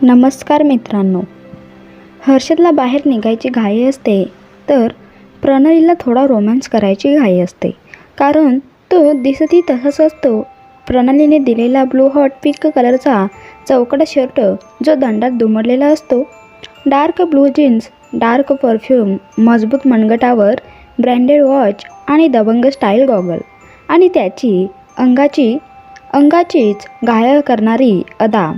नमस्कार मित्रांनो. हर्षदला बाहेर निघायची घाई असते तर प्रणालीला थोडा रोमॅन्स करायची घाई असते, कारण तो दिसतही तसाच असतो. प्रणालीने दिलेला ब्लू हॉट पिंक कलरचा चौकडा शर्ट जो दंडात दुमडलेला असतो, dark blue jeans, dark perfume, मजबूत मनगटावर ब्रँडेड वॉच आणि दबंग स्टाईल गॉगल आणि त्याची अंगाचीच घायल करणारी अदा.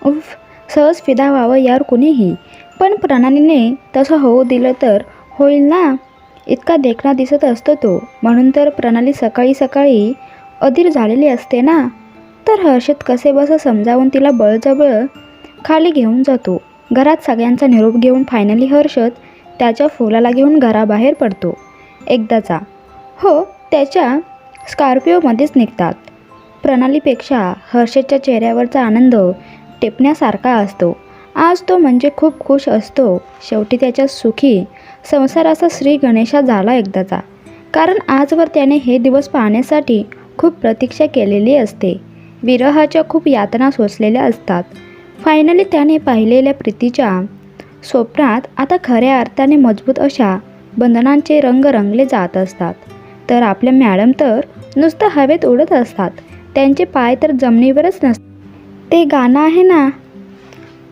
उफ, सहज फिदा व्हावं यार कुणीही, पण प्रणालीने तसं होऊ दिलं तर होईल ना. इतका देखणा दिसत असतो तो, म्हणून तर प्रणाली सकाळी सकाळी अधीर झालेली असते ना. तर हर्षद कसेबसं समजावून तिला बळजबळ खाली घेऊन जातो. घरात सगळ्यांचा निरोप घेऊन फायनली हर्षद त्याच्या फुलाला घेऊन घराबाहेर पडतो. एकदाचा हो, त्याच्या स्कॉर्पिओमध्येच निघतात. प्रणालीपेक्षा हर्षदच्या चेहऱ्यावरचा आनंद टिपण्यासारखा असतो. आज तो म्हणजे खूप खुश असतो. शेवटी त्याच्या सुखी संसाराचा श्री गणेशा झाला एकदाचा. कारण आजवर त्याने हे दिवस पाहण्यासाठी खूप प्रतीक्षा केलेली असते. विरहाच्या खूप यातना सोसलेल्या असतात. फायनली त्याने पाहिलेल्या प्रीतीच्या स्वप्नात आता खऱ्या अर्थाने मजबूत अशा बंधनांचे रंग रंगले जात असतात. तर आपल्या मॅडम तर नुसतं हवेत उडत असतात. त्यांचे पाय तर जमिनीवरच नसतात. ते गाणं आहे ना,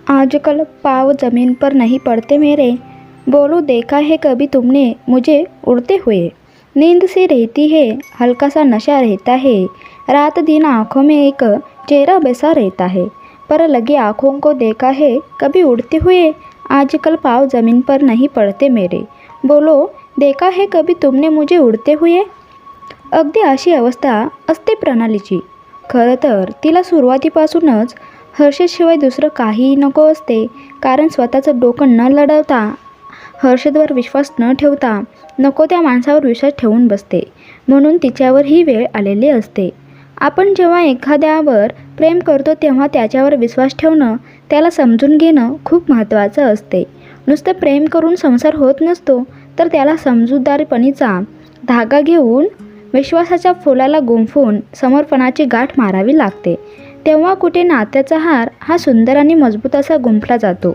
आजकल पाव जमीन पर नहीं पड़ते मेरे, बोलो देखा है कभी तुमने मुझे उड़ते हुए, नींद सी रहती है, हल्का सा नशा रहता है, रात दिन आँखों में एक चेहरा बसा रहता है, पर लगी आँखों को देखा है कभी उड़ते हुए, आजकल पाव जमीन पर नहीं पड़ते मेरे, बोलो देखा है कभी तुमने मुझे उड़ते हुए. अगदी अशी अवस्था असते प्रणालीची. खरं तर तिला सुरुवातीपासूनच हर्षदशिवाय दुसरं काहीही नको असते. कारण स्वतःचं डोकं न लढवता, हर्षदवर विश्वास न ठेवता, नको त्या माणसावर विश्वास ठेवून बसते. म्हणून तिच्यावर ही वेळ आलेली असते. आपण जेव्हा एखाद्यावर प्रेम करतो तेव्हा त्याच्यावर विश्वास ठेवणं, त्याला समजून घेणं खूप महत्त्वाचं असते. नुसतं प्रेम करून संसार होत नसतो, तर त्याला समजूतदारपणीचा धागा घेऊन विश्वासाच्या फुलाला गुंफून समर्पणाची गाठ मारावी लागते. तेव्हा कुठे नात्याचा हार हा सुंदर आणि मजबूत असा गुंफला जातो.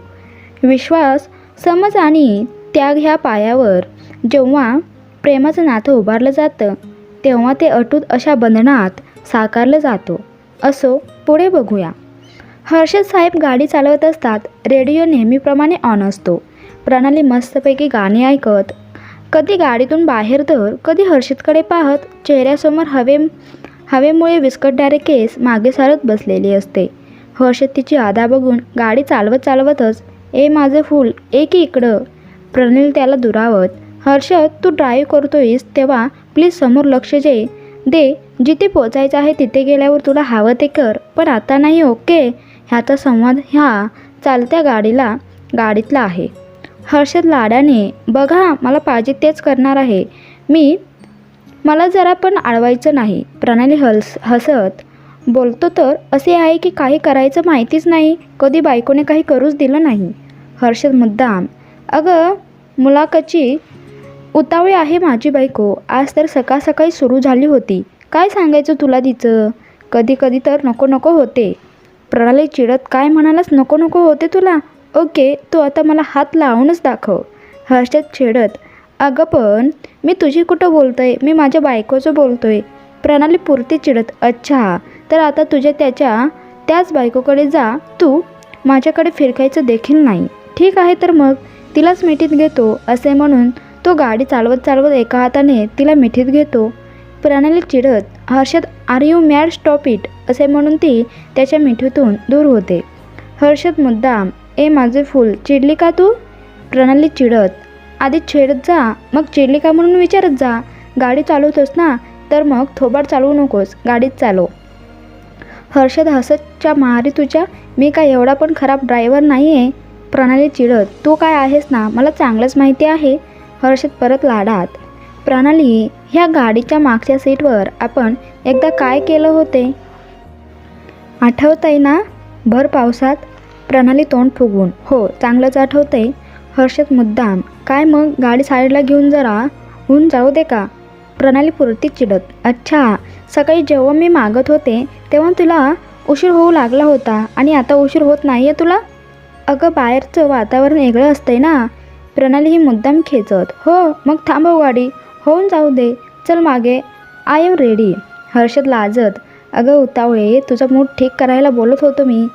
विश्वास, समज आणि त्याग ह्या पायावर जेव्हा प्रेमाचं नातं उभारलं जातं, तेव्हा ते अटूट अशा बंधनात साकारलं जातो. असो, पुढे बघूया. हर्षद साहेब गाडी चालवत असतात. रेडिओ नेहमीप्रमाणे ऑन असतो. प्रणाली मस्तपैकी गाणी ऐकत, कधी गाडीतून बाहेर तर कधी हर्षदकडे पाहत, चेहऱ्यासमोर हवेमुळे विस्कटणारे केस मागे सारत बसलेली असते. हर्षद तिची अदा बघून गाडी चालवतच, ए माझं फूल, ए की इकडं. प्रणाली त्याला दुरावत, हर्षद तू ड्राईव्ह करतोयस तेव्हा प्लीज समोर लक्ष दे. जिथे पोचायचं आहे तिथे गेल्यावर तुला हवं ते कर, पण आता नाही, ओके. ह्याचा संवाद ह्या चालत्या गाडीतला आहे. हर्षद लाडाने, बघा मला पाहिजे तेच करणार आहे मला जरा पण अडवायचं नाही. प्रणाली हसत बोलतो, तर असे आहे की काही करायचं माहितीच नाही, कधी बायकोने काही करूच दिलं नाही. हर्षद मुद्दाम, अगं मुलाकाची उतावळी आहे माझी बायको. आज तर सकाळ सकाळी सुरू झाली होती. काय सांगायचं तुला तिचं. कधी कधी तर नको नको होते. प्रणाली चिडत, काय म्हणालास नको नको होते तुला. ओके, तू आता मला हात लावूनच दाखव. हर्षद चिडत, अगं पण मी तुझी कुठं बोलतोय, मी माझ्या बायकोचं बोलतोय. प्रणाली पुरती चिडत, अच्छा, तर आता तुझ्या त्याच बायकोकडे जा, तू माझ्याकडे फिरकायचं देखील नाही. ठीक आहे, तर मग तिलाच मिठीत घेतो. असे म्हणून तो गाडी चालवत एका हाताने तिला मिठीत घेतो. प्रणाली चिडत, Harshad are you mad, stop it, असे म्हणून ती त्याच्या मिठीतून दूर होते. हर्षद मुद्दाम, ए माझे फूल, चिडली का तू. प्रणाली चिडत, आधी छेडत जा, मग चिडली का म्हणून विचारत जा. गाडी चालवतोस ना, तर मग थोबाड चालवू नकोस, गाडीत चालव. हर्षद हसतच्या मारी तुझ्या, मी काय एवढा पण खराब ड्रायव्हर नाही आहे. प्रणाली चिडत, तू काय आहेस ना, मला चांगलंच माहिती आहे. हर्षद परत लाडात, प्रणाली, ह्या गाडीच्या मागच्या सीटवर आपण एकदा काय केलं होते आठवतंय ना, भर पावसात. प्रणाली तोंड फुगवून, हो चांगलंच आठवतंय. हर्षद मुद्दाम, काय मग गाडी साईडला घेऊन जरा होऊन जाऊ दे का. प्रणाली पुरती चिडत, अच्छा, सकाळी जेव्हा मी मागत होते तेव्हा तुला उशीर होऊ लागला होता आणि आता उशीर होत नाही आहे तुला. अगं बाहेरचं वातावरण वेगळं असतंय ना. प्रणाली ही मुद्दाम खेचत. हो मग थांबव गाडी, होऊन जाऊ दे, चल मागे, आय एम रेडी. हर्षद लाजत. अगं उतावळे, तुझा मूड ठीक करायला बोलत होतो मी.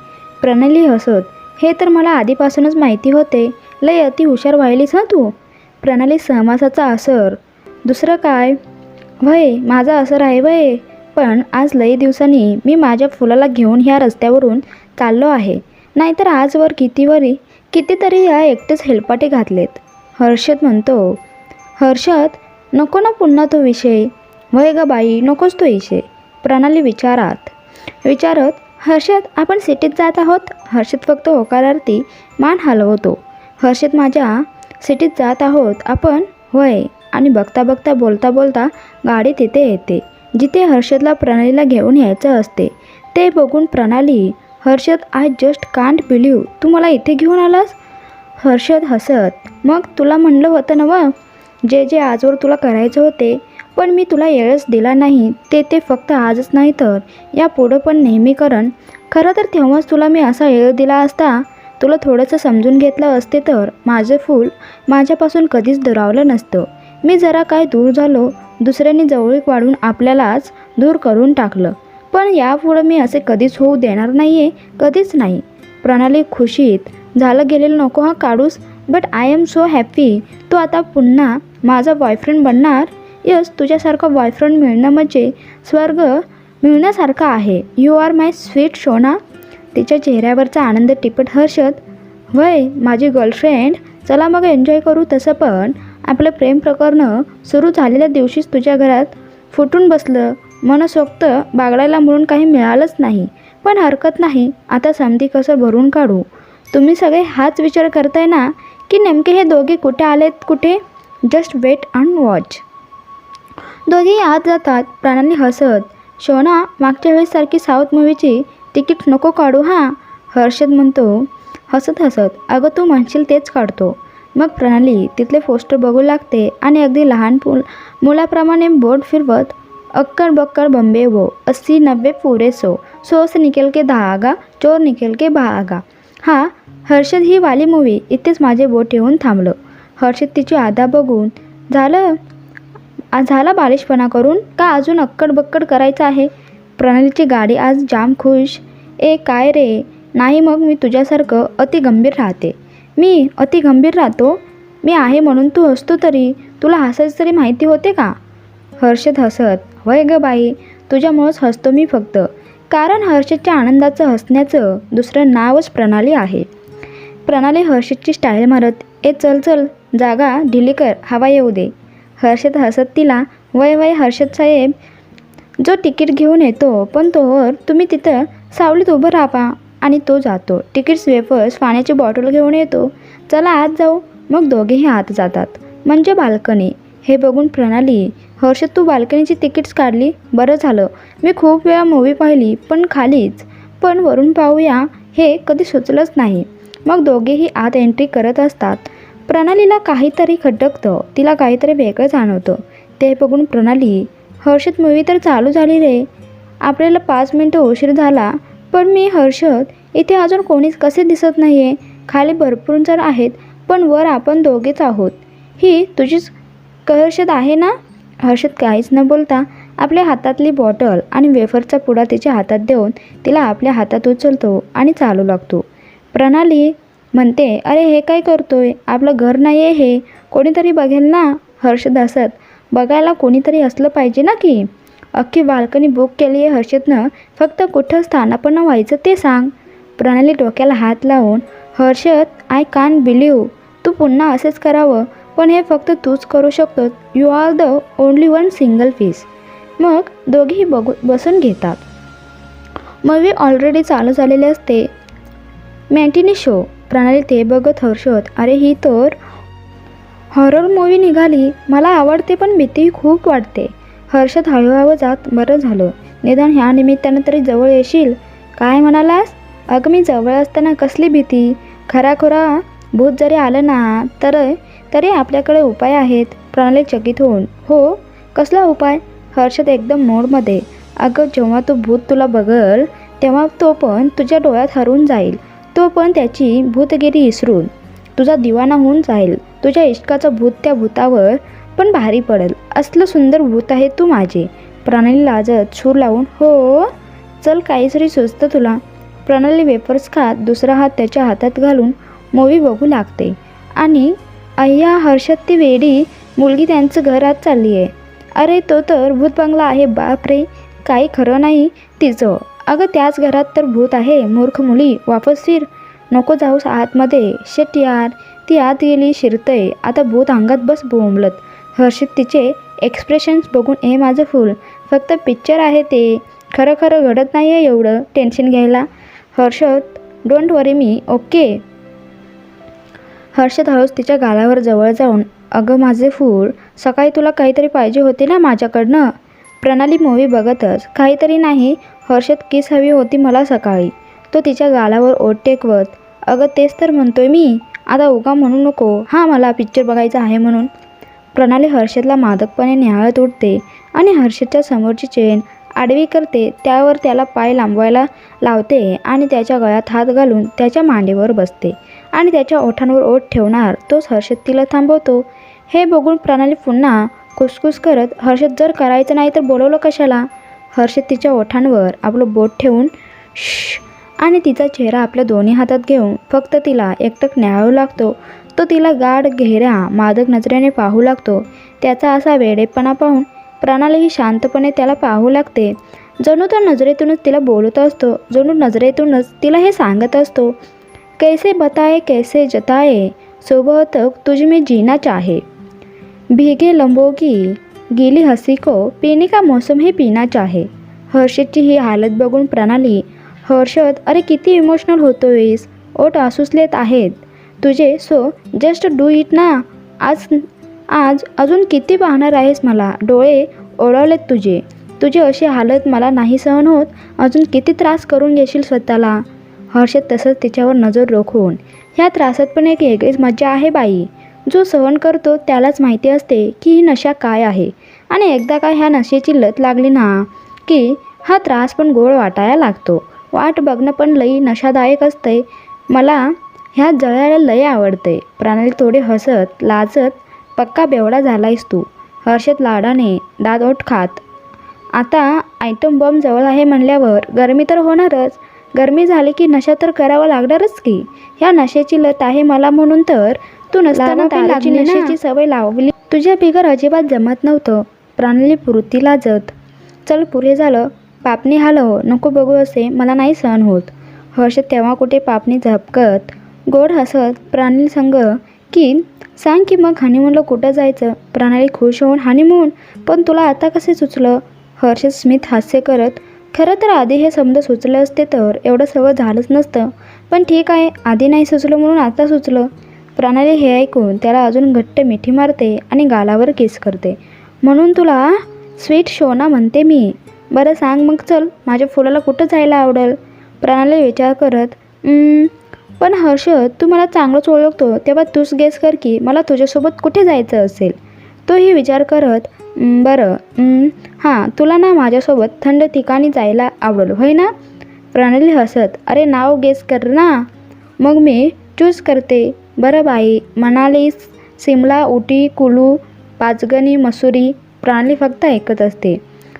प्रणाली हसत. हे तर मला आधीपासूनच माहिती होते. लय अति हुशार व्हायलीस हं तू. प्रणाली सहवासाचा असर. दुसरं काय? वय माझा असर आहे वय. पण आज लई दिवसांनी मी माझ्या फुलाला घेऊन ह्या रस्त्यावरून चाललो आहे. नाहीतर आजवर कितीतरी या एकटेच हेलपाटे घातलेत. हर्षद म्हणतो. हर्षद, नको ना पुन्हा तो विषय. वय ग बाई, नकोच तो विषय. प्रणाली विचारत. हर्षद, आपण सिटीत जात आहोत. हर्षद फक्त होकारार्थी मान हलवतो. हर्षद, माझ्या सिटीत जात आहोत आपण. होय. आणि बघता बघता बोलता बोलता गाडी तिथे येते जिथे हर्षदला प्रणालीला घेऊन यायचं असते. ते बघून Pranali. Harshad, I just can't believe तू मला इथे घेऊन आलास. हर्षद हसत. मग तुला म्हणलं होतं नवं, जे आजवर तुला करायचं होते पण मी तुला येळच दिला नाही, ते फक्त आजच नाही तर यापुढं पण नेहमी करण. खरं तर तेव्हाच तुला मी असा येळ दिला असता. तुला थोडंसं समजून घेतलं असते तर माझं फूल माझ्यापासून कधीच दुरावलं नसतं. मी जरा काय दूर झालो, दुसऱ्यांनी जवळीक वाढून आपल्यालाच दूर करून टाकलं. पण यापुढं मी असे कधीच होऊ देणार नाही आहे, कधीच नाही. प्रणाली खुशीत. झालं गेलेलं नको हा काढूस, but I am so happy. तू आता पुन्हा माझा बॉयफ्रेंड बनणार. यस, तुझ्यासारखा बॉयफ्रेंड मिळणं म्हणजे स्वर्ग मिळण्यासारखं आहे. यू आर माय स्वीट शोना. तिच्या चेहऱ्यावरचा आनंद टिपट. हर्षद, वय माझी गर्लफ्रेंड. चला मग एन्जॉय करू. तसं पण आपलं प्रेम प्रकरण सुरू झालेल्या दिवशीच तुझ्या घरात फुटून बसलं. मनसोक्त बागडायला म्हणून काही मिळालंच नाही. पण हरकत नाही, आता समधी कसं भरून काढू. तुम्ही सगळे हाच विचार करताय ना की नेमके हे दोघे कुठे आलेत कुठे. Just wait and watch. दोघेही आत जातात. प्रणाली हसत. शोना, मागच्या वेळेसारखी साऊथ मूवीची तिकीट नको काढू हां. हर्षद म्हणतो हसत. अगं तू म्हणशील तेच काढतो. मग प्रणाली तिथले पोस्टर बघू लागते आणि अगदी लहान मुलाप्रमाणे बोट फिरवत. अक्कड़ बक्कड़ बम्बे वो 80-90 पूरे 100 से निकल के धागा, चोर निकल के भागा. हा हर्षद, ही वाली मूवी. इथेच माझे बोट येऊन थांबलं. हर्षद तिची आधा बघून. झाला बालिशपणा करून का अजून अक्कड बक्कड करायचं आहे. प्रणालीची गाडी आज जाम खुश. ए काय रे. नाही मग मी तुझ्यासारखं अति गंभीर राहते. मी अति गंभीर राहतो. मी आहे म्हणून तू हसतो तरी. तुला हसायचं तरी माहिती होते का. हर्षद हसत. वय ग बाई, तुझ्यामुळंच हसतो मी फक्त. कारण हर्षदच्या आनंदाचं हसण्याचं दुसरं नावच प्रणाली आहे. प्रणाली हर्षदची स्टाईल मारत. ए चल जागा ढिली कर, हवा येऊ दे. हर्षद हसत तिला. वय हर्षद साहेब, जो तिकीट घेऊन येतो पण तोवर तुम्ही तिथं सावलीत उभं राहा. आणि तो जातो. तिकीट्स, वेफर्स, पाण्याची बॉटल घेऊन येतो. चला आत जाऊ. मग दोघेही आत जातात. म्हणजे बाल्कनी. हे बघून प्रणाली. हर्षद, तू बाल्कनीची तिकीट्स काढली. बरं झालं. मी खूप वेळा मूवी पाहिली पण खालीच. पण वरून पाहूया हे कधी सुचलंच नाही. मग दोघेही आत एंट्री करत असतात. प्रणालीला काहीतरी खटकतं. तिला काहीतरी वेगळं जाणवतं. ते बघून प्रणाली. हर्षद, मूवी तर चालू झाली रे. आपल्याला 5 मिनटं उशीर झाला. पण मी हर्षद, इथे अजून कोणीच कसे दिसत नाही आहे. खाली भरपूर जण आहेत पण वर आपण दोघेच आहोत. ही तुझीच हर्षद आहे ना. हर्षद काहीच न बोलता आपल्या हातातली बॉटल आणि वेफरचा पुडा तिच्या हातात देऊन तिला आपल्या हातात उचलतो आणि चालू लागतो. प्रणाली म्हणते, अरे हे काय करतोय. आपलं घर नाही आहे हे. कोणीतरी बघेल ना. हर्षद हसत. बघायला कोणीतरी असलं पाहिजे ना की. अख्खी बाल्कनी बुक केली आहे हर्षदनं. फक्त कुठं स्थानापन्न व्हायचं ते सांग. प्रणाली डोक्याला हात लावून. हर्षद, आय कांट बिलीव्ह तू पुन्हा असेच करावं. पण हे फक्त तूच करू शकतो. You are the only one single piece. मग दोघेही बसून घेतात. मूवी ऑलरेडी चालू झालेले असते. Matinee show. प्रणाली ते बघत. हर्षद, अरे ही तर हॉरर मूवी निघाली. मला आवडते पण भीती खूप वाटते. हर्षद हळूहळू जात. बरं झालं, निदान ह्या निमित्तानं तरी जवळ येशील. काय म्हणालास. अगं मी जवळ असताना कसली भीती. खराखुरा भूत जरी आलं ना तरी आपल्याकडे उपाय आहेत. प्रणाली चकित होऊन. हो, कसला उपाय. हर्षद एकदम मूडमध्ये. अगं जेव्हा तो भूत तुला बघल तेव्हा तो पण तुझ्या डोळ्यात हरवून जाईल. तो पण त्याची भूतगिरी विसरून तुझा दिवाना होऊन जाईल. तुझ्या इश्काचं भूत त्या भूतावर पण भारी पडेल. असलं सुंदर भूत आहे तू माझे. प्रणाली लाजत सूर लावून हो चल काहीतरी सुचतं तुला. प्रणाली वेफर्स खात दुसरा हात त्याच्या हातात घालून मूवी बघू लागते. आणि अय्या हर्षद ती वेडी मुलगी त्यांचं घरात चालली आहे. अरे तो तर भूत बंगला आहे. बाप रे काही खरं नाही तिचं. अगं त्याच घरात तर भूत आहे. मूर्ख मुली वापस फिर. नको जाऊस आतमध्ये. शेट यार ती आत गेली शिरतय. आता भूत अंगात बस बोंबलत. हर्षद तिचे एक्सप्रेशन्स बघून माझं फुल. फक्त पिक्चर आहे ते. खरं खरं घडत नाही आहे एवढं टेन्शन घ्यायला. Harshad don't worry me okay. Harshad हळूच तिच्या गालावर जवळ जाऊन अगं माझे फूल सकाळी तुला काहीतरी पाहिजे होते ना माझ्याकडनं. प्रणाली मूवी बघतच काहीतरी नाही हर्षद किस हवी होती मला सकाळी. तो तिच्या गालावर ओठ टेकवत अगं तेच तर म्हणतोय मी. आता उगा म्हणू नको हां मला पिक्चर बघायचा आहे म्हणून. प्रणाली हर्षदला मादकपणे निहाळत उठते आणि हर्षदच्या समोरची चेन आडवी करते. त्यावर त्याला पाय लांबवायला लावते आणि त्याच्या गळ्यात हात घालून त्याच्या मांडीवर बसते आणि त्याच्या ओठांवर ओठ ठेवणार तोच हर्षद तिला थांबवतो. हे बघून प्रणाली पुन्हा कुसकुस करत हर्षद जर करायचं नाही तर बोलवलं कशाला. हर्षद तिच्या ओठांवर आपलं बोट ठेवून श्श आणि तिचा चेहरा आपल्या दोन्ही हातात घेऊन फक्त तिला एकटक न्याहाळू लागतो. तो तिला गाढ घेऱ्या मादक नजरेने पाहू लागतो. त्याचा असा वेडेपणा पाहून प्रणालीही शांतपणे त्याला पाहू लागते. जणू तो नजरेतूनच तिला बोलत असतो. जणू नजरेतूनच तिला हे सांगत असतो कैसे बताए कैसे जताए सुबह तक तुझ में जीना चाहे. भीगे लंबों की गीली हंसी को पीने का मौसम ही पीना चाहे. हर्षदची ही हालत बघून प्रणाली हर्षद अरे किती इमोशनल होतोयस. ओठ आसुसलेत आहेत तुझे. सो जस्ट डू इट ना. आज अजून किती पाहणार आहेस मला. डोळे ओळवलेत तुझे. तुझी अशी हालत मला नाही सहन होत. अजून किती त्रास करून घेशील स्वतःला. हर्षद तसंच तिच्यावर नजर रोखून ह्या त्रासात पण एक वेगळीच मजा आहे बाई. जो सहन करतो त्यालाच माहिती असते की ही नशा काय आहे. आणि एकदा काय ह्या नशेची लत लागली ना की हा त्रास पण गोड वाटायला लागतो. वाट बघणं पण लई नशादायक असते. मला ह्या जळायला लई आवडते. प्रणाली थोडी हसत लाजत पक्का बेवडा झालायस तू. हर्षद लाडाने दात ओठ खात आता आयटम बॉम्ब जवळ आहे म्हणल्यावर गरमी तर होणारच. गरमी झाली की नशा तर करावा लागणारच की. ह्या नशेची लत आहे मला म्हणून तर तू नसताना दारूची नशेची सवय लावली. तुझ्या बिगर अजिबात जमत नव्हतं. प्रणाली पुरती लाजत चल पुरे झालं. पापणी हलव नको बघू असे मला नाही सहन होत. हर्षद तेव्हा कुठे पापणी झपकत गोड हसत प्रणाली संग की सांग की मग हनीमूनला कुठं जायचं. प्रणाली खुश होऊन हनीमून पण तुला आता कसे सुचलं. हर्षद स्मित हास्य करत खरं तर आधी हे समज सुचलं असते तर एवढं सगळं झालंच नसतं. पण ठीक आहे आधी नाही सुचलं म्हणून आता सुचलं. प्रणाली हे ऐकून त्याला अजून घट्ट मिठी मारते आणि गालावर किस करते. म्हणून तुला स्वीट शोना म्हणते मी. बरं सांग मग चल माझ्या फुलाला कुठं जायला आवडेल. प्रणाली विचार करत पण हर्षद तू मला चांगलंच ओळखतो तेव्हा तूच गेस कर की मला तुझ्यासोबत कुठे जायचं असेल. तोही विचार करत बरं हां तुला ना माझ्यासोबत थंड ठिकाणी जायला आवडेल होय ना. प्रणाली हसत अरे नाव गेस कर ना. मग मी चूज करते. बरं बाई मनाली सिमला उटी कुलू पाचगणी मसुरी. प्रणाली फक्त ऐकत असते.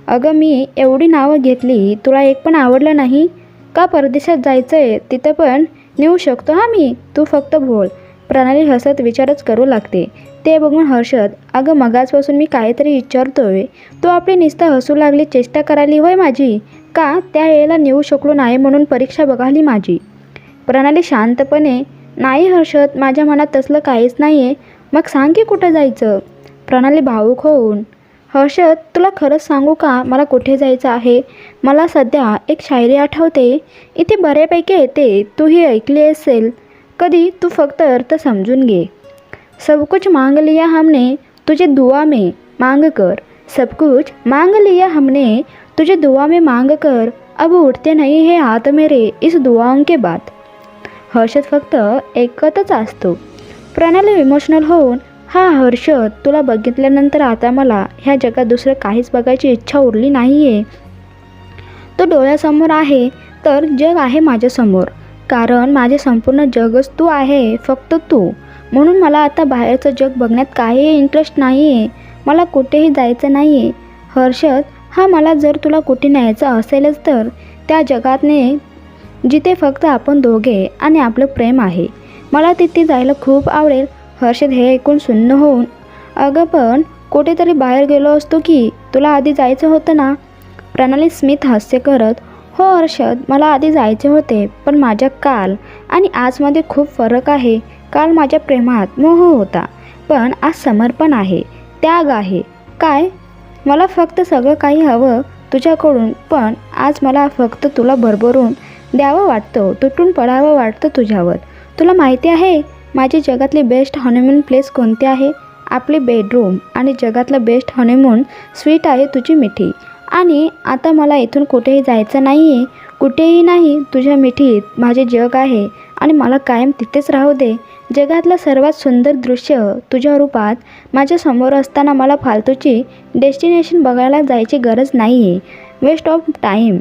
अगं मी एवढी नावं घेतली तुला एक पण आवडलं नाही का. परदेशात जायचं आहे तिथं पण नेऊ शकतो हां मी. तू फक्त बोल. प्रणाली हसत विचारच करू लागते. ते बघून हर्षद अगं मगाचपासून मी काहीतरी विचारतोय तो आपली नुसतं हसू लागली. चेष्टा करायली होय माझी का. त्या वेळेला नेऊ शकलो नाही म्हणून परीक्षा बघाली माझी. प्रणाली शांतपणे नाही हर्षद माझ्या मनात तसलं काहीच नाही आहे. मग सांग की कुठं जायचं. प्रणाली भावूक होऊन हर्षद तुला खरंच सांगू का मला कुठे जायचं आहे. मला सध्या एक शायरी आठवते. इथे बऱ्यापैकी येते. तूही ऐकली असेल कधी. तू फक्त अर्थ समजून घे. सब कुछ मांग लिया हमने तुझे दुआ में मांग कर. सब कुछ मांग लिया हमने तुझे दुआ में मांग कर. अब उठते नहीं है हाथ मेरे इस दुआओं के बाद. हर्षद फक्त ऐकतच असतो. प्रणाली इमोशनल होऊन हा हर्षद तुला बघितल्यानंतर आता मला ह्या जगात दुसरं काहीच बघायची इच्छा उरली नाही आहे. तो डोळ्यासमोर आहे तर जग आहे माझ्यासमोर. कारण माझे संपूर्ण जगच तू आहे, फक्त तू. म्हणून मला आता बाहेरचं जग बघण्यात काहीही इंटरेस्ट नाही आहे. मला कुठेही जायचं नाही आहे. हर्षद, मला जर तुला कुठे न्यायचं असेलच तर त्या जगात ने जिथे फक्त आपण दोघे आणि आपलं प्रेम आहे. मला तिथे जायला खूप आवडेल. हर्षद हे ऐकून सुन्न होऊन, अगं पण कुठेतरी बाहेर गेलो असतो की, तुला आधी जायचं होतं ना. प्रणाली स्मित हास्य करत, हो हर्षद, मला आधी जायचे होते, पण माझ्या काल आणि आजमध्ये खूप फरक आहे. काल माझ्या प्रेमात मोह होता, पण आज समर्पण आहे, त्याग आहे. काय? मला फक्त सगळं काही हवं तुझ्याकडून, पण आज मला फक्त तुला भरभरून द्यावं वाटतं, तुटून पडावं वाटतं तुझ्यावर. तुला माहिती आहे माझी जगातली बेस्ट हनीमून प्लेस कोणती आहे? आपली बेडरूम. आणि जगातलं बेस्ट हनीमून स्वीट आहे तुझी मिठी. आणि आता मला इथून कुठेही जायचं नाही आहे, कुठेही नाही. तुझ्या मिठीत माझे जग आहे आणि मला कायम तिथेच राहू दे. जगातलं सर्वात सुंदर दृश्य तुझ्या रूपात माझ्यासमोर असताना मला फालतूची डेस्टिनेशन बघायला जायची गरज नाही आहे. Waste of time,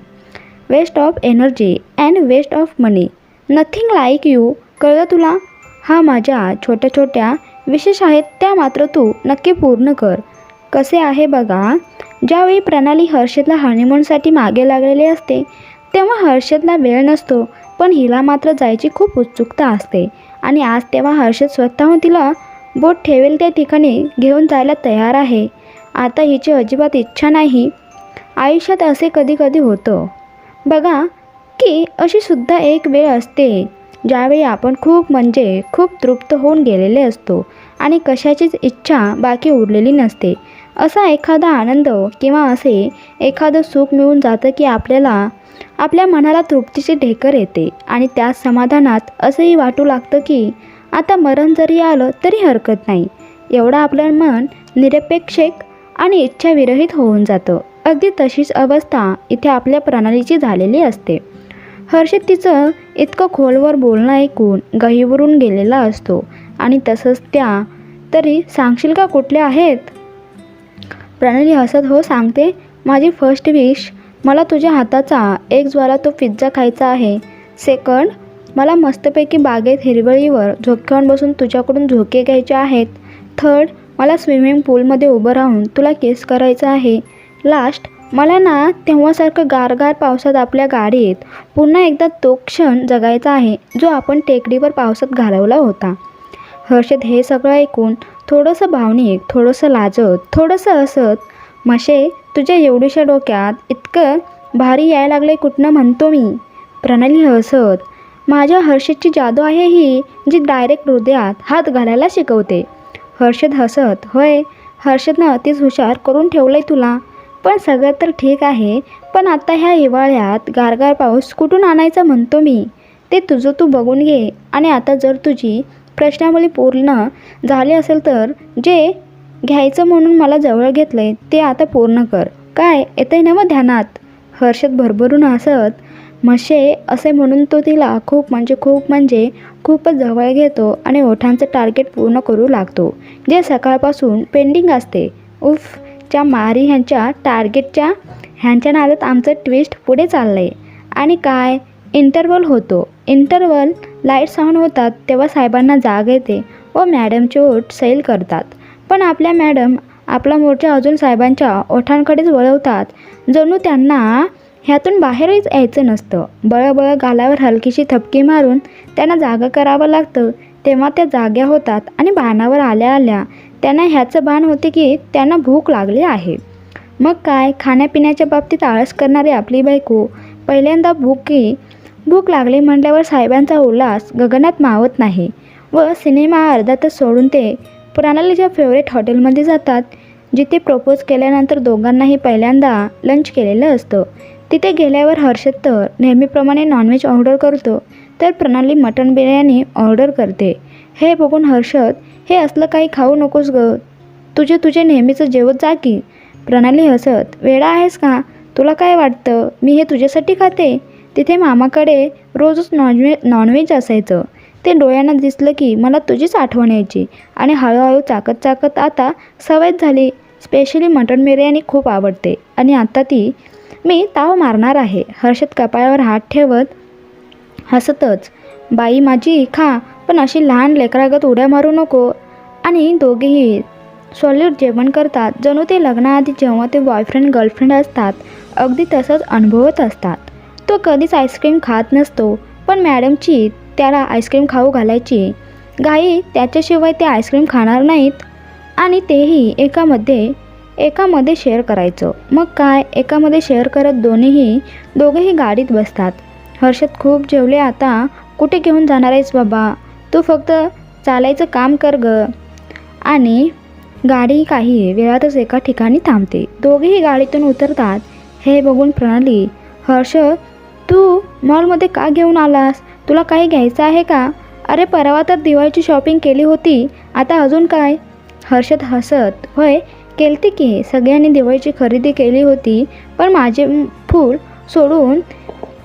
waste of energy and waste of money. Nothing like you. कळलं तुला? माझ्या छोट्या छोट्या विशेष आहेत, त्या मात्र तू नक्की पूर्ण कर. कसे आहे बघा, ज्यावेळी प्रणाली हर्षदला हनीमूनसाठी मागे लागलेली असते तेव्हा हर्षदला वेळ नसतो, पण हिला मात्र जायची खूप उत्सुकता असते. आणि आज तेव्हा हर्षद स्वतःहून तिला बोट ठेवेल त्या ठिकाणी घेऊन जायला तयार आहे. आता हिची अजिबात इच्छा नाही. आयुष्यात असे कधी कधी होतं बघा की अशी सुद्धा एक वेळ असते ज्यावेळी आपण खूप तृप्त होऊन गेलेले असतो आणि कशाचीच इच्छा बाकी उरलेली नसते. असा एखादा आनंद किंवा असे एखादं सुख मिळून जातं की आपल्या मनाला तृप्तीची ढेकर येते आणि त्या समाधानात असंही वाटू लागतं की आता मरण जरी आलं तरी हरकत नाही. एवढं आपलं मन निरपेक्षक आणि इच्छाविरहित होऊन जातं. अगदी तशीच अवस्था इथे आपल्या प्रणालीची झालेली असते. हर्षद तिचं इतकं खोलवर बोलणं ऐकून गहिवरून गेलेला असतो आणि तसंच त्या, तरी सांगशील का कुठले आहेत? प्रणाली हसत, हो सांगते. माझी फर्स्ट विश, मला तुझ्या हाताचा एक ज्वाला तो पिझ्झा खायचा आहे. सेकंड, मला मस्तपैकी बागेत हिरवळीवर झोक्यावर बसून तुझ्याकडून झोके घ्यायचे आहेत. थर्ड, मला स्विमिंग पूलमध्ये उभं राहून तुला किस करायचं आहे. लास्ट, मला ना तेव्हासारखं गारगार पावसात आपल्या गाडीत पुन्हा एकदा तो क्षण जगायचा आहे जो आपण टेकडीवर पावसात घालवला होता. हर्षद हे सगळं ऐकून थोडंसं भावनिक, थोडंसं लाजत, थोडंसं हसत, म्हशे तुझ्या एवढ्याशा डोक्यात इतकं भारी यायला लागले कुठनं म्हणतो मी. प्रणाली हसत, माझ्या हर्षदची जादू आहे ही, जी डायरेक्ट हृदयात हात घालायला शिकवते. हर्षद हसत, होय, हर्षदनं अतिच हुशार करून ठेवलंय तुला. पण सगळं तर ठीक आहे, पण आता ह्या हिवाळ्यात गारगार पाऊस कुठून आणायचा म्हणतो मी. ते तुझं तू बघून घे. आणि आता जर तुझी प्रश्नावली पूर्ण झाली असेल तर जे घ्यायचं म्हणून मला जवळ घेतलंय ते आता पूर्ण कर. काय येतंय ना मग ध्यानात? हर्षद भरभरून हसत, म्हशे असे म्हणून तो तिला खूपच जवळ घेतो आणि ओठांचं टार्गेट पूर्ण करू लागतो जे सकाळपासून पेंडिंग असते. उफ, च्या मारी ह्यांच्या टार्गेटच्या ह्यांच्या नादात आमचं ट्विस्ट पुढे चाललं आहे. आणि काय, इंटरवल होतो. इंटरवल लाईट्स ऑन होतात तेव्हा साहेबांना जाग येते व मॅडमचे ओठ सैल करतात. पण आपल्या मॅडम आपला मोर्चा अजून साहेबांच्या ओठांकडेच वळवतात, जणू त्यांना ह्यातून बाहेरच यायचं नसतं. बळबळ गालावर हलकीशी थपकी मारून त्यांना जागा करावं लागतं. तेव्हा त्या जाग्या होतात आणि भानावर आल्या आल्या त्यांना ह्याचं भान होते की त्यांना भूक लागली आहे. मग काय, खाण्यापिण्याच्या बाबतीत आळस करणारी आपली बायको पहिल्यांदा भूक लागली म्हटल्यावर साहेबांचा उल्हास गगनात मावत नाही व सिनेमा अर्धा तास सोडून ते प्रणालीच्या फेवरेट हॉटेलमध्ये जातात, जिथे प्रपोज केल्यानंतर दोघांनाही पहिल्यांदा लंच केलेलं असतं. तिथे गेल्यावर हर्षद तर नेहमीप्रमाणे नॉनव्हेज ऑर्डर करतो, तर प्रणाली मटण बिर्याणी ऑर्डर करते. हे बघून हर्षद, हे असलं काही खाऊ नकोस ग, तुझे नेहमीचं जेवत जा की. प्रणाली हसत, वेडा आहेस का? तुला काय वाटतं मी हे तुझ्यासाठी खाते? तिथे मामाकडे रोजच नॉनव्हेज असायचं. ते डोळ्यांना दिसलं की मला तुझीच आठवण यायची आणि हळूहळू चाकत आता सवयच झाली. स्पेशली मटण बिर्याणी खूप आवडते आणि आता मी ताव मारणार आहे. हर्षद कपाळावर हात ठेवत हसतच, बाई माझी खा, पण अशी लहान लेकरागत उड्या मारू नको. आणि दोघेही सॉलिड जेवण करतात, जणू ते लग्नाआधी जेव्हा ते बॉयफ्रेंड गर्लफ्रेंड असतात अगदी तसंच अनुभवत असतात. तो कधीच आईस्क्रीम खात नसतो, पण मॅडमची त्याला आईस्क्रीम खाऊ घालायची घाई, त्याच्याशिवाय ते आईस्क्रीम खाणार नाहीत. आणि तेही एकामध्ये शेअर करायचं. मग काय, एकामध्ये शेअर करत दोघेही गाडीत बसतात. हर्षद खूप जेवले, आता कुठे घेऊन जाणार आहेस बाबा, तू फक्त चालायचं काम कर ग. आणि गाडी काही वेळातच एका ठिकाणी थांबते. दोघेही गाडीतून उतरतात. हे बघून प्रणाली, हर्षद तू मॉलमध्ये का घेऊन आलास, तुला काही घ्यायचं आहे का? अरे परवा तर दिवाळीची शॉपिंग केली होती, आता अजून काय? हर्षद हसत, होय केलती की, सगळ्यांनी दिवाळीची खरेदी केली होती, पण माझे फूल सोडून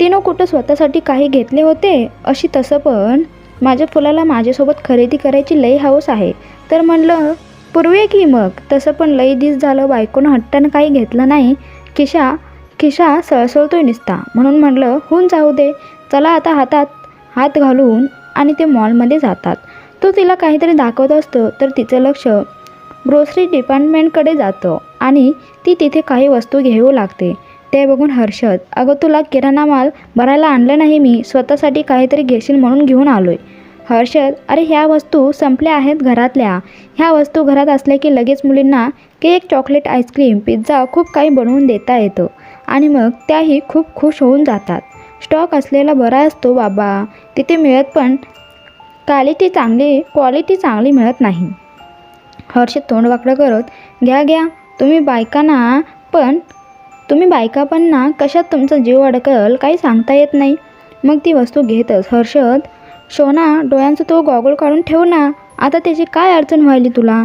तिनं कुठं स्वतःसाठी काही घेतले होते? अशी तसं पण माझ्या फुलाला माझ्यासोबत खरेदी करायची लई हौस आहे, तर म्हणलं पूर्वी की मग. तसं पण लई दिस झालं बायकोनं हट्टानं काही घेतलं नाही, खिशा सळसळतोय नुसता, म्हणून म्हटलं होऊन जाऊ दे. चला आता हातात हात घालून आणि ते मॉलमध्ये जातात. तो तिला काहीतरी दाखवत असतो, तर तिचं लक्ष ग्रोसरी डिपार्टमेंटकडे जातं आणि ती तिथे काही वस्तू घेऊ लागते. ते बघून हर्षद, अगं तुला किराणा माल भरायला आणलं नाही मी, स्वतःसाठी काहीतरी घेशील म्हणून घेऊन आलोय. हर्षद, अरे ह्या वस्तू संपल्या आहेत घरातल्या, ह्या वस्तू घरात असल्या की लगेच मुलींना केक, चॉकलेट, आईस्क्रीम, पिझ्झा खूप काही बनवून देता येतं आणि मग त्याही खूप खुश होऊन जातात. स्टॉक असलेला बरा असतो बाबा, तिथे मिळत पण क्वालिटी चांगली मिळत नाही. हर्षद तोंड वाकडं करत, घ्या तुम्ही बायका पण ना, कशात तुमचा जीव अडकल काही सांगता येत नाही. मग ती वस्तू घेतच. हर्षद, शोना डोळ्यांचा तो गॉगल काढून ठेव ना, आता त्याची काय अडचण व्हायली तुला?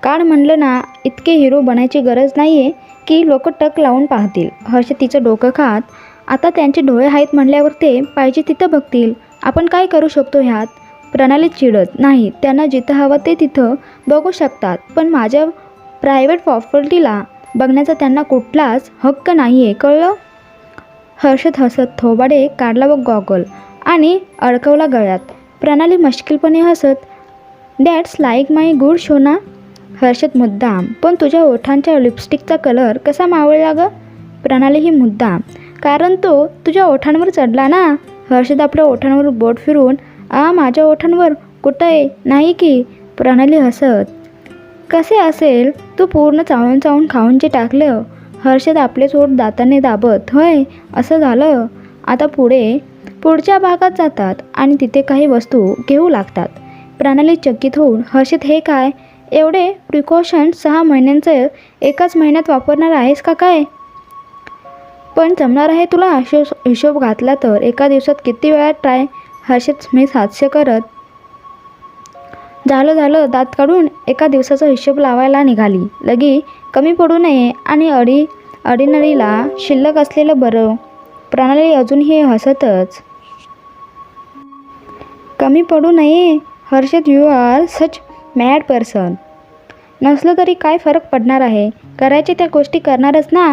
काढ म्हणलं ना, इतके हिरो बनायची गरज नाही आहे की लोक टक लावून पाहतील. हर्षद तिचं डोकं खात, आता त्यांचे डोळे आहेत म्हणल्यावर ते पाहिजे तिथं बघतील, आपण काय करू शकतो ह्यात? प्रणाली चिडत, नाही, त्यांना जिथं हवं ते तिथं बघू शकतात, पण माझ्या प्रायव्हेट प्रॉपर्टीला बघण्याचा त्यांना कुठलाच हक्क नाही आहे, कळलं? हर्षद हसत थोबाडे काढला व गॉगल आणि अडकवला गळ्यात. प्रणाली मुश्किलपणे हसत, दॅट्स लाईक माय गुड शोना. हर्षद मुद्दाम, पण तुझ्या ओठांच्या लिपस्टिकचा कलर कसा मावळला ग? प्रणाली ही मुद्दाम, कारण तो तुझ्या ओठांवर चढला ना. हर्षद आपल्या ओठांवर बोट फिरून, माझ्या ओठांवर कुठं आहे, नाही की. प्रणाली हसत, कसे असेल, तू पूर्ण चावून खाऊन जे टाकलं. हर्षद आपले ओठ दाताने दाबत, होय असं झालं. आता पुढच्या भागात जातात आणि तिथे काही वस्तू घेऊ लागतात. प्रणाली चकित होऊन, हर्षद हे काय, एवढे प्रिकॉशन्स 6 महिन्यांचं एकाच महिन्यात वापरणार आहेस का काय? पण जमणार आहे तुला? हिशोब घातला तर एका दिवसात किती वेळा ट्राय? हर्षद स्मित हास्य करत, झालं दात काढून एका दिवसाचा हिशोब लावायला निघाली. लगी कमी पडू नये आणि अडीनडीला शिल्लक असलेलं बरं. प्रणाली अजूनही हसतच, कमी पडू नये? Harshad, you R such mad person. नसलं तरी काय फरक पडणार आहे, करायचे त्या गोष्टी करणारच ना.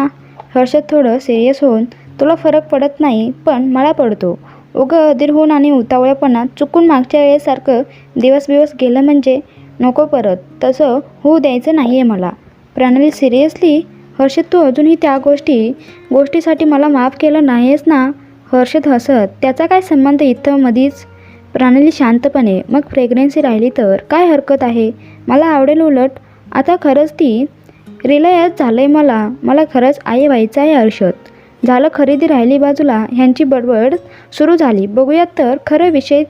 हर्षद थोडं सिरियस होऊन, तुला फरक पडत नाही, पण मला पडतो. उगं अधीर होऊन आणि उतावळेपणात चुकून मागच्या वेळेसारखं दिवस गेलं म्हणजे नको परत, तसं होऊ द्यायचं नाही आहे मला. प्रणाली, सिरियसली? हर्षद, तू अजूनही त्या गोष्टीसाठी मला माफ केलं नाहीस ना? हर्षद हसत, त्याचा काय संबंध इथं मधीच? प्रणाली शांतपणे, मग प्रेग्नन्सी राहिली तर काय हरकत आहे, मला आवडेल उलट. आता खरंच ती रिलायन्स झालं आहे मला खरंच आई व्हायचं आहे. हर्षद, झालं, खरेदी राहिली बाजूला. ह्यांची बडबड सुरू झाली, बघूयात तर खरं विषय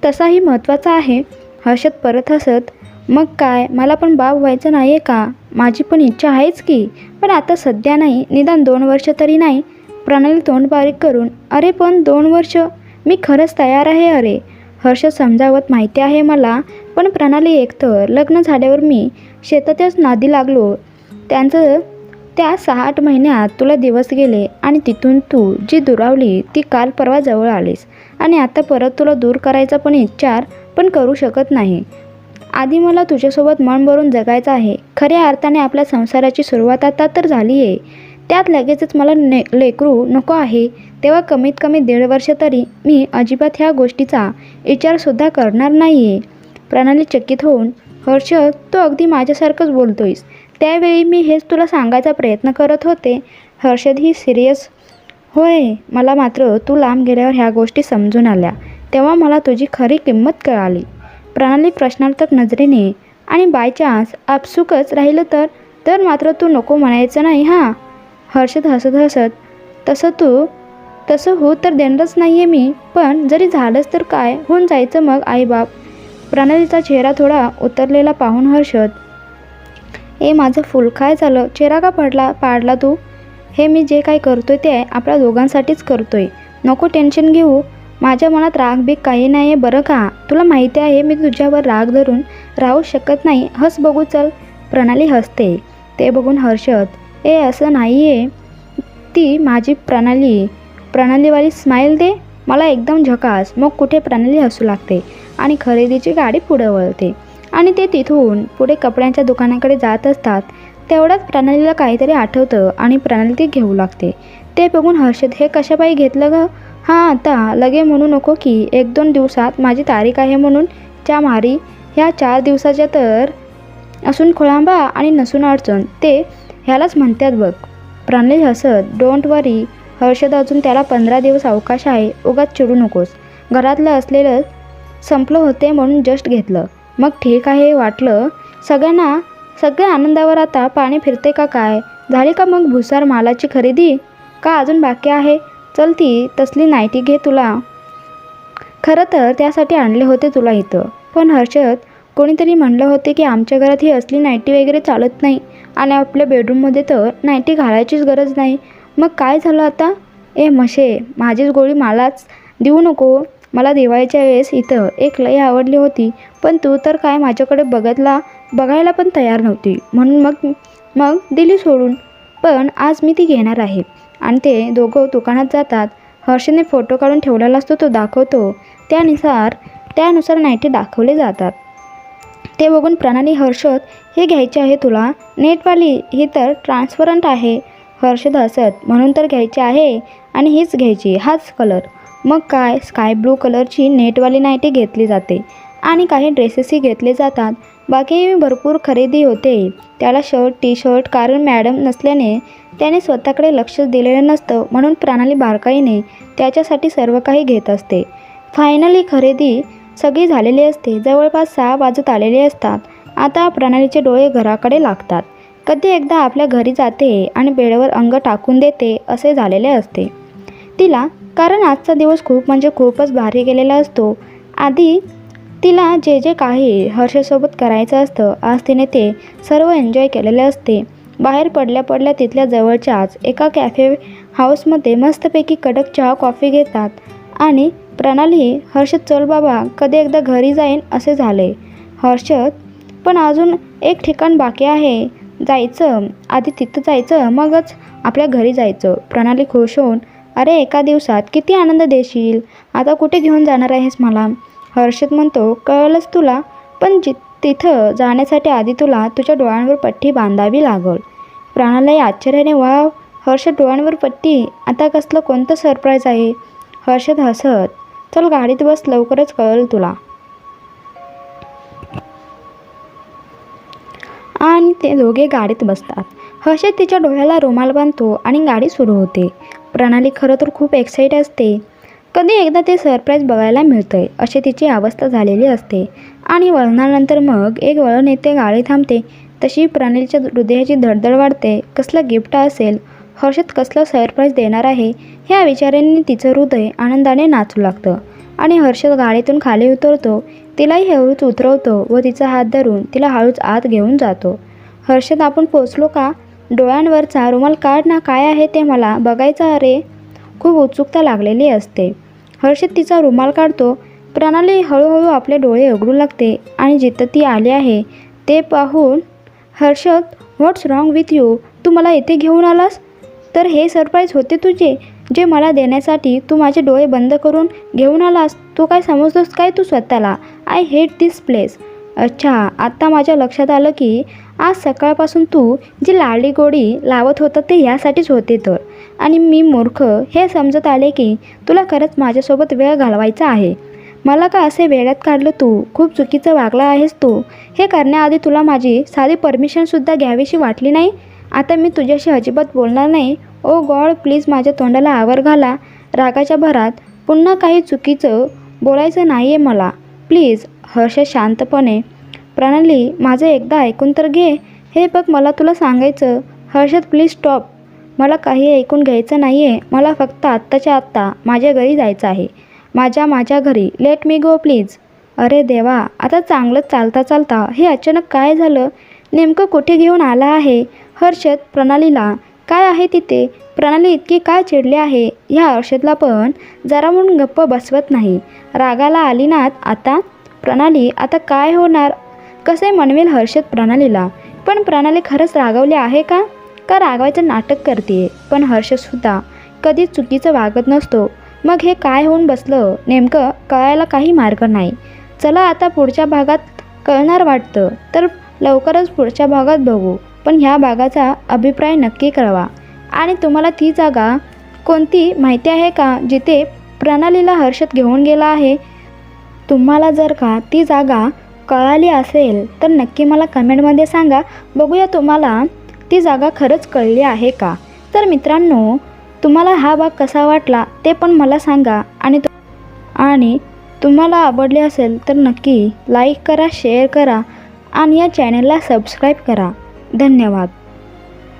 तसाही महत्त्वाचा आहे. हर्षद परत हसत, मग काय, मला पण बाप व्हायचं नाही आहे का? माझी पण इच्छा आहेच की, पण आता सध्या नाही, निदान 2 वर्ष तरी नाही. प्रणाली तोंड बारीक करून, अरे पण 2 वर्ष, मी खरंच तयार आहे. अरे हर्षद समजावत, माहिती आहे मला, पण प्रणाली, एकतर लग्न झाल्यावर मी शेतातच नादी लागलो, त्या 6-8 महिन्यात तुला दिवस गेले आणि तिथून तू जी दुरावली ती काल परवा जवळ आलीस आणि आता परत तुला दूर करायचा पण विचार पण करू शकत नाही. आधी मला तुझ्यासोबत मन भरून जगायचं आहे. खऱ्या अर्थाने आपल्या संसाराची सुरुवात आता तर झाली आहे. त्यात लगेचच मला लेकरू नको आहे, तेव्हा कमीत कमी 1.5 वर्ष तरी मी अजिबात ह्या गोष्टीचा विचारसुद्धा करणार नाही आहे. प्रणाली चकित होऊन, हर्षद, तू अगदी माझ्यासारखंच बोलतोयस. त्यावेळी मी हेच तुला सांगायचा प्रयत्न करत होते. हर्षद ही सिरियस. होय, मला मात्र तू लांब गेल्यावर ह्या गोष्टी समजून आल्या. तेव्हा मला तुझी खरी किंमत कळाली. प्रणाली प्रश्नार्थक नजरेने, आणि बाय चान्स आपसुकच राहिलं तर मात्र तू नको म्हणायचं नाही हां. हर्षद हसत हसत, तसं हो तर देणारच नाही आहे मी, पण जरी झालंच तर काय होऊन जायचं मग आईबाप. प्रणालीचा चेहरा थोडा उतरलेला पाहून हर्षद, माझं फुल काय झालं, चेहरा का पाडला तू? हे मी जे काय करतोय ते आपल्या दोघांसाठीच करतोय. नको टेन्शन घेऊ. माझ्या मनात राग बीग काही नाही आहे बरं का. तुला माहिती आहे मी तुझ्यावर राग धरून राहू शकत नाही. हस बघू चल. प्रणाली हसते. ते बघून हर्षद, असं नाही आहे. ती माझी प्रणालीवाली स्माईल दे. मला एकदम झकास. मग कुठे प्रणाली हसू लागते आणि खरेदीची गाडी पुढे वळते आणि ते तिथून पुढे कपड्यांच्या दुकानाकडे जात असतात. तेवढ्यात प्रणालीला काहीतरी आठवतं आणि प्रणाली ती घेऊ लागते. ते बघून हर्षद, हे कशापायी घेतलं गं? हां, आता लगे म्हणू नको की 1-2 दिवसात माझी तारीख आहे म्हणून. च्या मारी, ह्या 4 दिवसाच्या तर असून खोळंबा आणि नसून अडचण, ते ह्यालाच म्हणतात बघ. प्रणाली हसत, डोंट वरी हर्षद, अजून त्याला 15 दिवस अवकाश आहे. उगाच चिडू नकोस. घरातलं असलेलं संपलं होते म्हणून जस्ट घेतलं. मग ठीक आहे वाटलं. सगळ्या आनंदावर आता पाणी फिरते का काय? झाली का मग भुसार मालाची खरेदी? का अजून बाकी आहे? चल ती तसली नाईटी घे. तुला खरं तर त्यासाठी आणले होते तुला इथं. पण हर्षद, कोणीतरी म्हणलं होते की आमच्या घरात ही असली नाईटी वगैरे चालत नाही आणि आपल्या बेडरूममध्ये तर नाईटी घालायचीच गरज नाही. मग काय झालं आता? म्हशे, माझीच गोळी मलाच देऊ नको. मला दिवाळीच्या वेळेस इथं एक लई आवडली होती, पण तू तर काय माझ्याकडे बघायला पण तयार नव्हती, म्हणून मग दिली सोडून. पण आज मी ती घेणार आहे. आणि ते दोघं दुकानात जातात. हर्षने फोटो काढून ठेवलेला असतो तो दाखवतो. त्यानुसार नाईटी दाखवले जातात. ते बघून प्रणाली, हर्षद, हे घ्यायचे आहे तुला? नेटवाली? ही तर ट्रान्सपरंट आहे. हर्षद हसत, म्हणून तर घ्यायची आहे आणि हीच घ्यायची, हाच कलर. मग काय, स्काय ब्लू कलरची नेटवाली नाईटी घेतली जाते आणि काही ड्रेसेसही घेतले जातात. बाकी भरपूर खरेदी होते. त्याला शर्ट, टी शर्ट, कारण मॅडम नसल्याने त्याने स्वतःकडे लक्ष दिलेलं नसतं, म्हणून प्रणाली बारकाईने त्याच्यासाठी सर्व काही घेत असते. फायनली खरेदी सगळी झालेली असते. जवळपास 6 वाजत आलेले असतात. आता प्रणालीचे डोळे घराकडे लागतात. कधी एकदा आपल्या घरी जाते आणि बेडवर अंग टाकून देते असे झालेले असते तिला, कारण आजचा दिवस खूपच भारी गेलेला असतो. आधी तिला जे काही हर्षसोबत करायचं असतं, आज तिने ते सर्व एन्जॉय केलेले असते. बाहेर पडल्या तिथल्या जवळच्याच एका कॅफे हाऊसमध्ये मस्तपैकी कडक चहा कॉफी घेतात आणि प्रणाली, हर्षद, चल बाबा, कधी एकदा घरी जाईन असे झाले. हर्षद, पण अजून एक ठिकाण बाकी आहे जायचं. आधी तिथं जायचं, मगच आपल्या घरी जायचं. प्रणाली खुश होऊन, अरे एका दिवसात किती आनंद देशील. आता कुठे घेऊन जाणार आहेस मला? हर्षद म्हणतो, कळलंच तुला, पण तिथं जाण्यासाठी आधी तुला तुझ्या डोळ्यांवर पट्टी बांधावी लागल. प्रणाली आश्चर्याने, वाव, हर्षद, डोळ्यांवर पट्टी? आता कसलं कोणतं सरप्राईज आहे? हर्षद हसत, चल गाडीत बस, लवकरच कळलं तुला. आणि ते दोघे गाडीत बसतात. हर्षद तिच्या डोळ्याला रुमाल बांधतो आणि गाडी सुरू होते. प्रणाली खरं तर खूप एक्साईट असते. कधी एकदा ते सरप्राईज बघायला मिळतंय अशी तिची अवस्था झालेली असते. आणि वळणानंतर मग एक वळण येते, गाडी थांबते. तशी प्रणालीच्या हृदयाची धडधड वाढते. कसलं गिफ्ट असेल? हर्षद कसलं सरप्राईज देणार आहे? ह्या विचारांनी तिचं हृदय आनंदाने नाचू लागतं. आणि हर्षद गाडीतून खाली उतरतो. तिलाही हळूच उतरवतो व तिचा हात धरून तिला हळूच आत घेऊन जातो. हर्षद, आपण पोचलो का? डोळ्यांवरचा रुमाल काढ ना, काय आहे ते मला बघायचं. अरे, खूप उत्सुकता लागलेली असते. हर्षद तिचा रुमाल काढतो. प्रणाली हळूहळू आपले डोळे उघडू लागते आणि जिथं ती आली आहे ते पाहून, हर्षद, व्हॉट्स रॉंग विथ यू? तू मला इथे घेऊन आलास? तर हे सरप्राईज होते तुझे, जे मला देण्यासाठी तू माझे डोळे बंद करून घेऊन आलास? तू काय समजतोस काय तू स्वतःला? I hate this place. अच्छा, आत्ता माझ्या लक्षात आलं की आज सकाळपासून तू जी लाडी गोडी लावत होता ते यासाठीच होते तर. आणि मी मूर्ख हे समजत आले की तुला खरंच माझ्यासोबत वेळ घालवायचा आहे. मला का असे वेड्यात काढलं तू? खूप चुकीचं वागला आहेस तू. हे करण्याआधी तुला माझी साधी परमिशनसुद्धा घ्यावीशी वाटली नाही. आता मी तुझ्याशी अजिबात बोलणार नाही. ओ गॉड, प्लीज माझ्या तोंडाला आवर घाला. रागाच्या भरात पुन्हा काही चुकीचं बोलायचं नाही आहे मला. प्लीज. हर्ष शांतपणे. प्रणाली, माझं एकदा ऐकून तर घे. हे बघ, मला तुला सांगायचं. Harshad, please stop. मला काही ऐकून घ्यायचं नाही आहे. मला फक्त आत्ताच्या आत्ता माझ्या घरी जायचं आहे. माझ्या घरी. Let me go please. अरे देवा, आता चांगलंच चालता चालता हे अचानक काय झालं? नेमकं कुठे घेऊन आला आहे? हर्षद प्रणालीला काय आहे तिथे? प्रणाली इतकी काय चिडली आहे? ह्या हर्षदला पण जरा म्हणून गप्प बसवत नाही. रागाला आली ना आता? प्रणाली, आता काय होणार? कसे म्हणवेल हर्षद प्रणालीला? पण प्रणाली खरंच रागावली आहे का? का रागवायचं नाटक करते? पण हर्षदसुद्धा कधीच चुकीचं वागत नसतो. मग हे काय होऊन बसलं नेमकं कळायला काही मार्ग नाही. चला आता पुढच्या भागात कळणार वाटतं. तर लवकरच पुढच्या भागात बघू. पण ह्या भागाचा अभिप्राय नक्की कळवा. आणि तुम्हाला ती जागा कोणती माहिती आहे का जिथे प्रणालीला हर्षद घेऊन गेला आहे? तुम्हाला जर का ती जागा कळाली असेल तर नक्की मला कमेंटमध्ये सांगा. बघूया तुम्हाला ती जागा खरंच कळली आहे का. तर मित्रांनो, तुम्हाला हा भाग कसा वाटला ते पण मला सांगा. आणि तुम्हाला आवडले असेल तर नक्की लाईक करा, शेअर करा आणि या चॅनलला सबस्क्राईब करा. धन्यवाद.